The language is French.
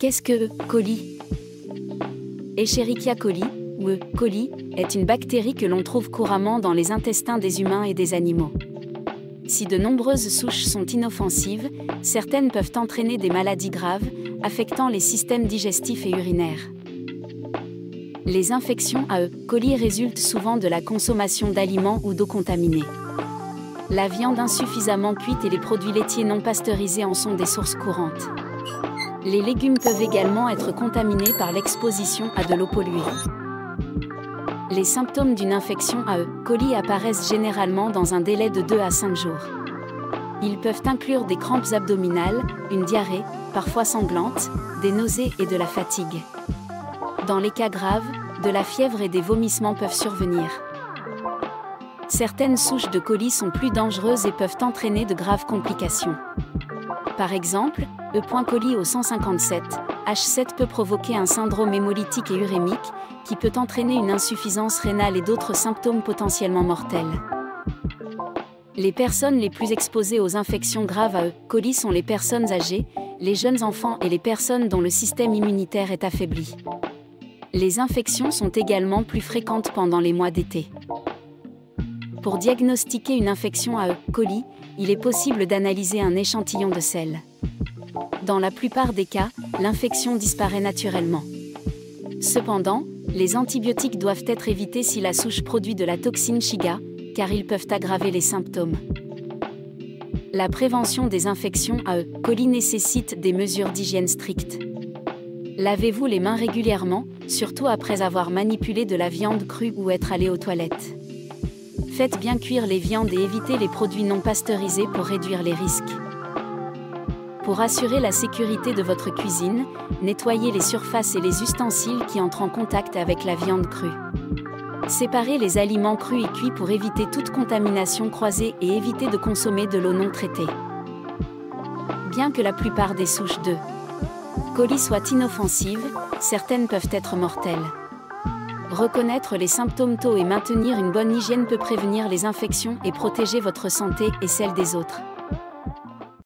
Qu'est-ce que E. coli? Escherichia coli, ou E. coli, est une bactérie que l'on trouve couramment dans les intestins des humains et des animaux. Si de nombreuses souches sont inoffensives, certaines peuvent entraîner des maladies graves, affectant les systèmes digestifs et urinaires. Les infections à E. coli résultent souvent de la consommation d'aliments ou d'eau contaminée. La viande insuffisamment cuite et les produits laitiers non pasteurisés en sont des sources courantes. Les légumes peuvent également être contaminés par l'exposition à de l'eau polluée. Les symptômes d'une infection à E. coli apparaissent généralement dans un délai de 2 à 5 jours. Ils peuvent inclure des crampes abdominales, une diarrhée, parfois sanglante, des nausées et de la fatigue. Dans les cas graves, de la fièvre et des vomissements peuvent survenir. Certaines souches de colis sont plus dangereuses et peuvent entraîner de graves complications. Par exemple, E. coli au 157, H7 peut provoquer un syndrome hémolytique et urémique, qui peut entraîner une insuffisance rénale et d'autres symptômes potentiellement mortels. Les personnes les plus exposées aux infections graves à E. coli sont les personnes âgées, les jeunes enfants et les personnes dont le système immunitaire est affaibli. Les infections sont également plus fréquentes pendant les mois d'été. Pour diagnostiquer une infection à E. coli, il est possible d'analyser un échantillon de selles. Dans la plupart des cas, l'infection disparaît naturellement. Cependant, les antibiotiques doivent être évités si la souche produit de la toxine Shiga, car ils peuvent aggraver les symptômes. La prévention des infections à E. coli nécessite des mesures d'hygiène strictes. Lavez-vous les mains régulièrement, surtout après avoir manipulé de la viande crue ou être allé aux toilettes. Faites bien cuire les viandes et évitez les produits non pasteurisés pour réduire les risques. Pour assurer la sécurité de votre cuisine, nettoyez les surfaces et les ustensiles qui entrent en contact avec la viande crue. Séparez les aliments crus et cuits pour éviter toute contamination croisée et éviter de consommer de l'eau non traitée. Bien que la plupart des souches de colis soient inoffensives, certaines peuvent être mortelles. Reconnaître les symptômes tôt et maintenir une bonne hygiène peut prévenir les infections et protéger votre santé et celle des autres.